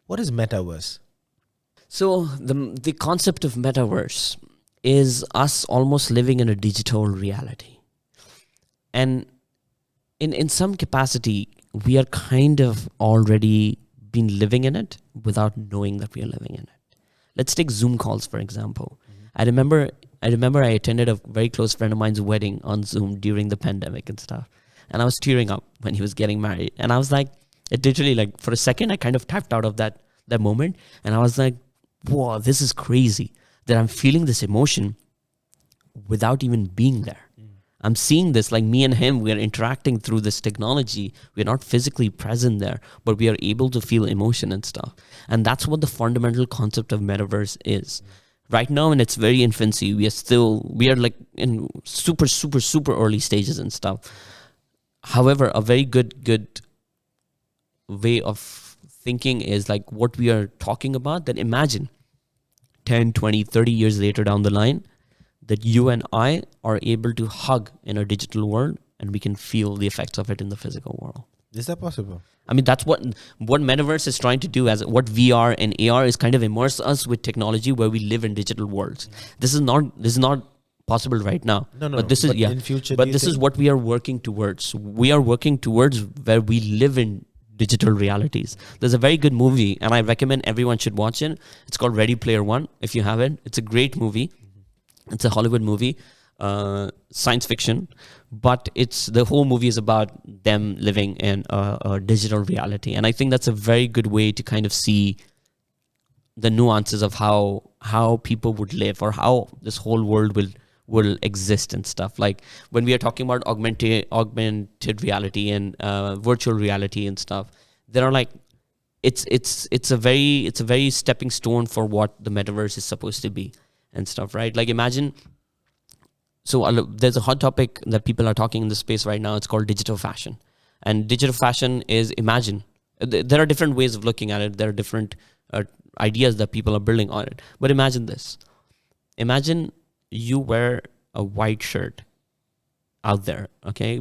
What is Metaverse? So the concept of Metaverse is us almost living in a digital reality. And in some capacity, we are kind of already been living in it without knowing that we are living in it. Let's take Zoom calls, for example. I remember I attended a very close friend of mine's wedding on Zoom during the pandemic and stuff. And I was tearing up when he was getting married. And I was like, it literally, like, for a second, I kind of tapped out of that moment. And I was like, whoa, this is crazy that I'm feeling this emotion without even being there. I'm seeing this, like me and him, we are interacting through this technology. We're not physically present there, but we are able to feel emotion and stuff. And that's what the fundamental concept of Metaverse is. Right now, in its very infancy, we are like in super, super, super early stages and stuff. However, a very good way of thinking is like what we are talking about, that imagine 10, 20, 30 years later down the line, that you and I are able to hug in a digital world and we can feel the effects of it in the physical world. Is that possible? I mean, that's what Metaverse is trying to do, as what VR and AR is, kind of immerse us with technology where we live in digital worlds. This is not possible right now. No. But this is in future, But this is what we are working towards. We are working towards where we live in digital realities. There's a very good movie, and I recommend everyone should watch it. It's called Ready Player One. If you haven't, it's a great movie. It's a Hollywood movie, science fiction, but the whole movie is about them living in a digital reality. And I think that's a very good way to kind of see the nuances of how people would live, or how this whole world will exist and stuff. Like when we are talking about augmented reality and virtual reality and stuff, there are like, it's a very stepping stone for what the metaverse is supposed to be and stuff, right? Like imagine, there's a hot topic that people are talking in this space right now. It's called digital fashion. And digital fashion is, imagine, there are different ways of looking at it. There are different ideas that people are building on it. But imagine this. Imagine you wear a white shirt out there, okay?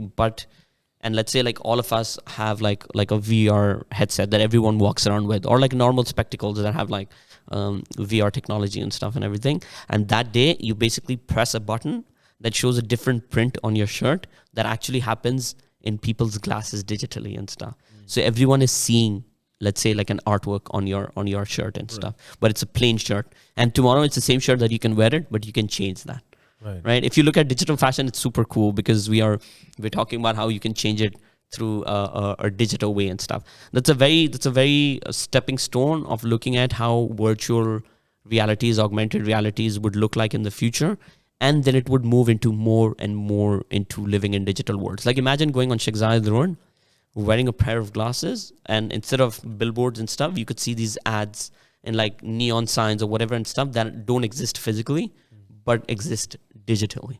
And let's say like all of us have like a VR headset that everyone walks around with, or like normal spectacles that have like VR technology and stuff and everything. And that day you basically press a button that shows a different print on your shirt that actually happens in people's glasses digitally and stuff. So everyone is seeing, let's say, like an artwork on your shirt and stuff, but it's a plain shirt. And tomorrow it's the same shirt that you can wear it, but you can change that. Right? If you look at digital fashion, it's super cool because we're talking about how you can change it through a digital way and stuff. That's a very stepping stone of looking at how virtual realities, augmented realities would look like in the future. And then it would move into more and more into living in digital worlds. Like imagine going on Sheikh Zayed Road, wearing a pair of glasses, and instead of billboards and stuff, you could see these ads and like neon signs or whatever and stuff that don't exist physically, but exist digitally,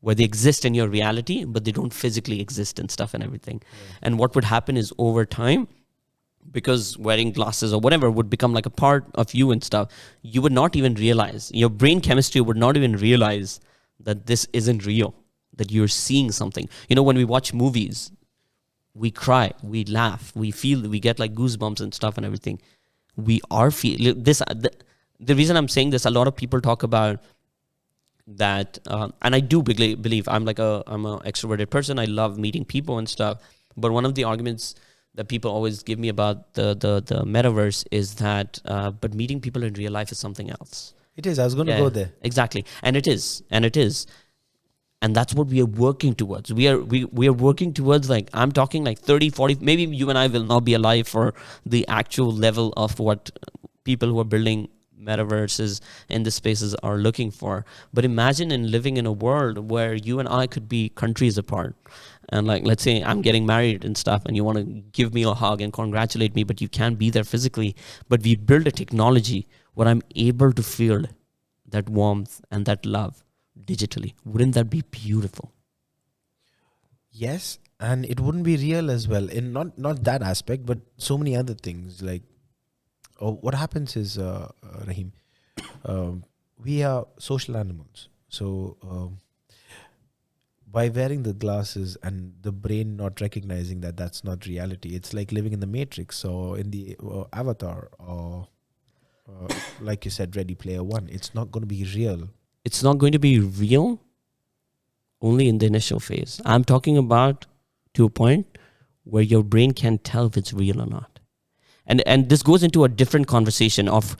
where they exist in your reality, but they don't physically exist and stuff and everything. And what would happen is, over time, because wearing glasses or whatever would become like a part of you and stuff, you would not even realize, your brain chemistry would not even realize that this isn't real, that you're seeing something. You know, when we watch movies, we cry, we laugh, we feel, we get like goosebumps and stuff and everything. We are feeling this. The reason I'm saying this, a lot of people talk about that, and I do believe I'm an extroverted person. I love meeting people and stuff. But one of the arguments that people always give me about the metaverse is that, but meeting people in real life is something else. It is. I was going to go there. Exactly, and it is. And that's what we are working towards. We are working towards, like, I'm talking like 30, 40, maybe you and I will not be alive for the actual level of what people who are building metaverses in the spaces are looking for. But imagine living in a world where you and I could be countries apart. And like, let's say I'm getting married and stuff, and you want to give me a hug and congratulate me, but you can't be there physically. But we build a technology where I'm able to feel that warmth and that love digitally. Wouldn't that be beautiful? Yes, and it wouldn't be real as well. In not that aspect, but so many other things. Like, what happens is, Rahim, we are social animals. So by wearing the glasses and the brain not recognizing that that's not reality, it's like living in the Matrix or in the Avatar or like you said, Ready Player One. It's not going to be real. It's not going to be real only in the initial phase. I'm talking about to a point where your brain can tell if it's real or not. And this goes into a different conversation of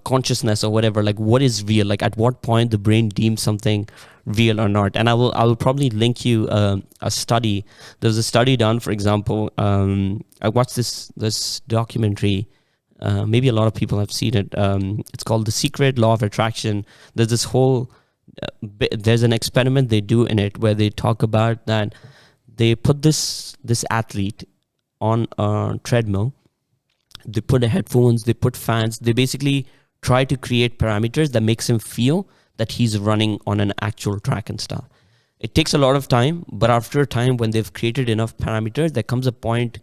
consciousness or whatever. Like, what is real? Like, at what point the brain deems something real or not? And I will probably link you a study. There's a study done, for example. I watched this documentary. Maybe a lot of people have seen it. It's called The Secret Law of Attraction. There's this whole there's an experiment they do in it where they talk about that they put this athlete on a treadmill. They put the headphones, they put fans, they basically try to create parameters that makes him feel that he's running on an actual track and stuff. It takes a lot of time, but after a time when they've created enough parameters, there comes a point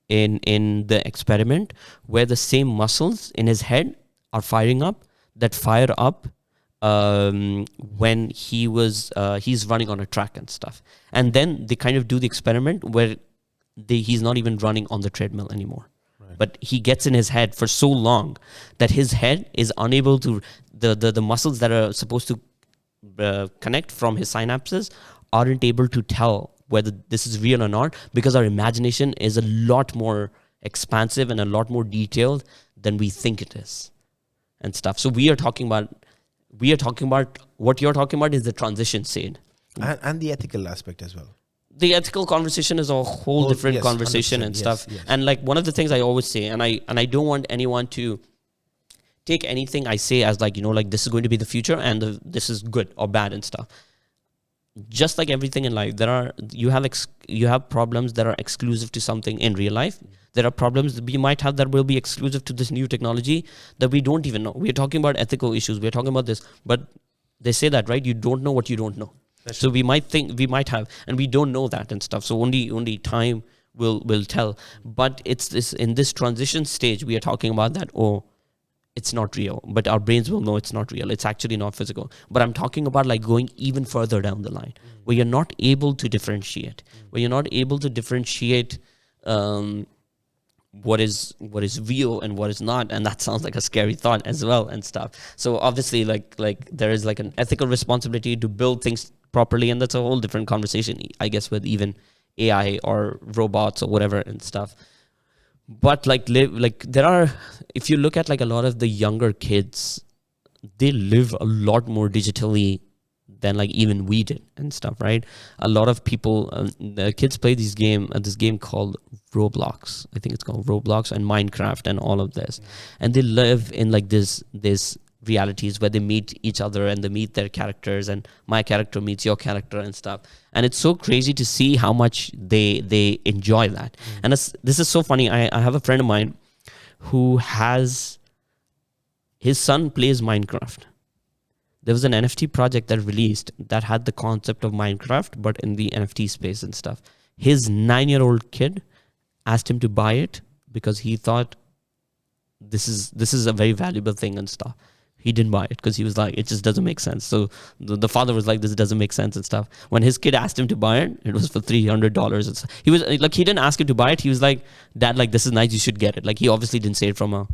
in the experiment where the same muscles in his head are firing up that fire up when he's running on a track and stuff. And then they kind of do the experiment where he's not even running on the treadmill anymore. Right. But he gets in his head for so long that his head is unable to, the muscles that are supposed to connect from his synapses aren't able to tell whether this is real or not, because our imagination is a lot more expansive and a lot more detailed than we think it is and stuff. So we are talking about what you're talking about is the transition stage. And the ethical aspect as well. The ethical conversation is a whole different conversation and stuff. Yes. And like one of the things I always say, and I don't want anyone to take anything I say as like, like this is going to be the future and this is good or bad and stuff. Just like everything in life, you have problems that are exclusive to something in real life. There are problems that we might have that will be exclusive to this new technology that we don't even know. We're talking about ethical issues. We're talking about this, but they say that, right? You don't know what you don't know. So we might have, and we don't know that and stuff. So only time will tell. But it's in this transition stage, we are talking about that, it's not real. But our brains will know it's not real. It's actually not physical. But I'm talking about like going even further down the line, where you're not able to differentiate, what is real and what is not. And that sounds like a scary thought as well and stuff. So obviously like there is like an ethical responsibility to build things properly, and that's a whole different conversation, I guess, with even AI or robots or whatever and stuff. But if you look at like a lot of the younger kids, they live a lot more digitally than like even we did and stuff, right? A lot of people, the kids play this game called Roblox. I think it's called Roblox and Minecraft and all of this. And they live in like this realities where they meet each other and they meet their characters, and my character meets your character and stuff. And it's so crazy to see how much they enjoy that. And this is so funny. I have a friend of mine who has, his son plays Minecraft. There was an NFT project that released that had the concept of Minecraft, but in the NFT space and stuff. His 9-year-old kid asked him to buy it because he thought this is a very valuable thing and stuff. He didn't buy it because he was like, it just doesn't make sense. So the father was like, this doesn't make sense and stuff. When his kid asked him to buy it, it was for $300. And stuff. He was like, he didn't ask him to buy it. He was like, Dad, like, this is nice. You should get it. Like, he obviously didn't say it from a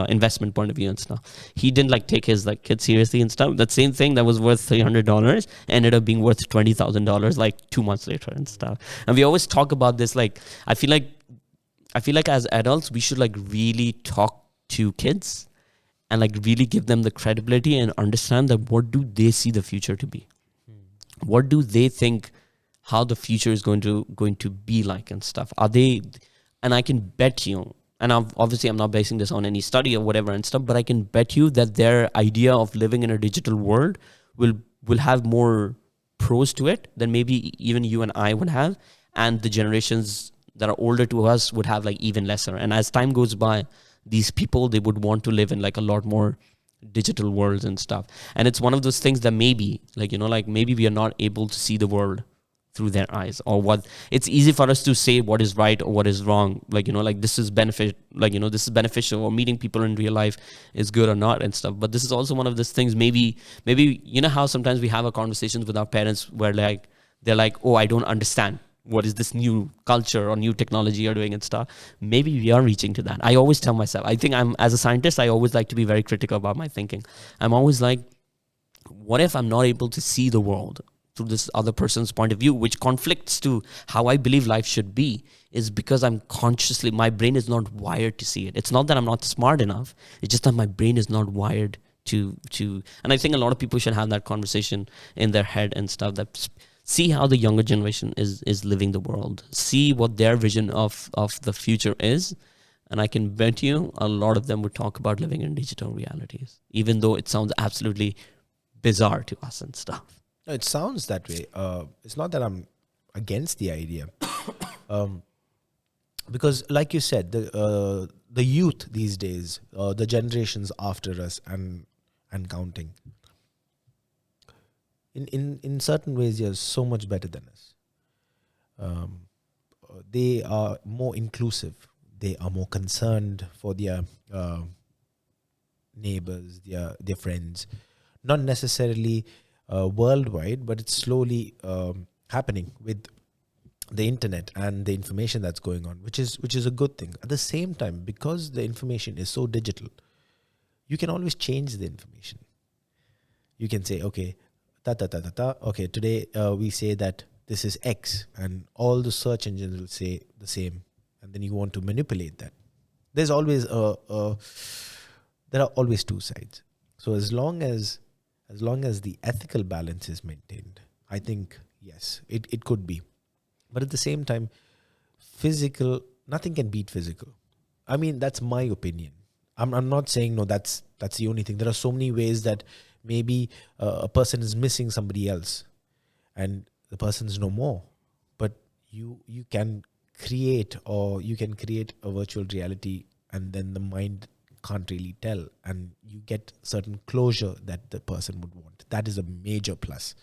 investment point of view and stuff. He didn't like take his like kid seriously and stuff. That same thing that was worth $300 ended up being worth $20,000 like 2 months later and stuff. And we always talk about this. Like, I feel like as adults, we should like really talk to kids and like really give them the credibility and understand that what do they see the future to be? What do they think how the future is going to be like and stuff? Are they, and I can bet you, and obviously I'm not basing this on any study or whatever and stuff, but I can bet you that their idea of living in a digital world will have more pros to it than maybe even you and I would have, and the generations that are older to us would have like even lesser. And as time goes by, these people, they would want to live in like a lot more digital worlds and stuff. And it's one of those things that maybe like, maybe we are not able to see the world through their eyes, or what it's easy for us to say what is right or what is wrong, like, you know, like this is benefit, like, you know, this is beneficial, or meeting people in real life is good or not and stuff. But this is also one of those things, maybe you know how sometimes we have a conversations with our parents where like they're like, oh, I don't understand what is this new culture or new technology you're doing and stuff. Maybe we are reaching to that. I always tell myself, I think I'm, as a scientist, I always like to be very critical about my thinking. I'm always like, what if I'm not able to see the world through this other person's point of view, which conflicts to how I believe life should be, is because I'm consciously, my brain is not wired to see it. It's not that I'm not smart enough. It's just that my brain is not wired to, and I think a lot of people should have that conversation in their head and stuff, that see how the younger generation is living the world, see what their vision of the future is. And I can bet you a lot of them would talk about living in digital realities, even though it sounds absolutely bizarre to us and stuff. No, it sounds that way. It's not that I'm against the idea, because, like you said, the youth these days, the generations after us, and counting, in certain ways, they're so much better than us. They are more inclusive. They are more concerned for their neighbors, their friends, not necessarily worldwide, but it's slowly happening with the internet and the information that's going on, which is a good thing. At the same time, because the information is so digital, you can always change the information. You can say, okay, okay, today we say that this is X, and all the search engines will say the same, and then you want to manipulate that. There's always there are always two sides. So as long as the ethical balance is maintained, I think, yes, it could be. But at the same time, nothing can beat physical. I mean, that's my opinion. I'm not saying, no, that's the only thing. There are so many ways that maybe a person is missing somebody else and the person's no more. But you can create a virtual reality, and then the mind can't really tell, and you get certain closure that the person would want. That is a major plus.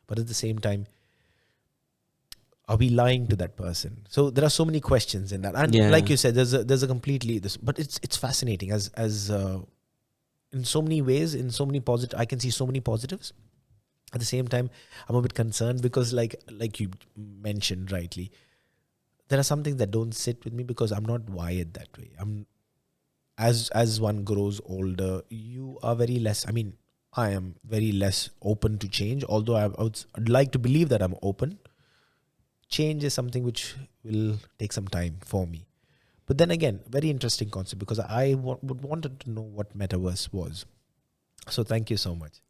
But at the same time, are we lying to that person? So there are so many questions in that, and like you said, there's a completely this, but it's fascinating as in so many ways, in so many positive. I can see so many positives. At the same time, I'm a bit concerned because, like you mentioned rightly, there are some things that don't sit with me because I'm not wired that way. As one grows older, you are very less. I mean, I am very less open to change. Although I'd like to believe that I'm open. Change is something which will take some time for me. But then again, very interesting concept, because I wanted to know what Metaverse was. So thank you so much.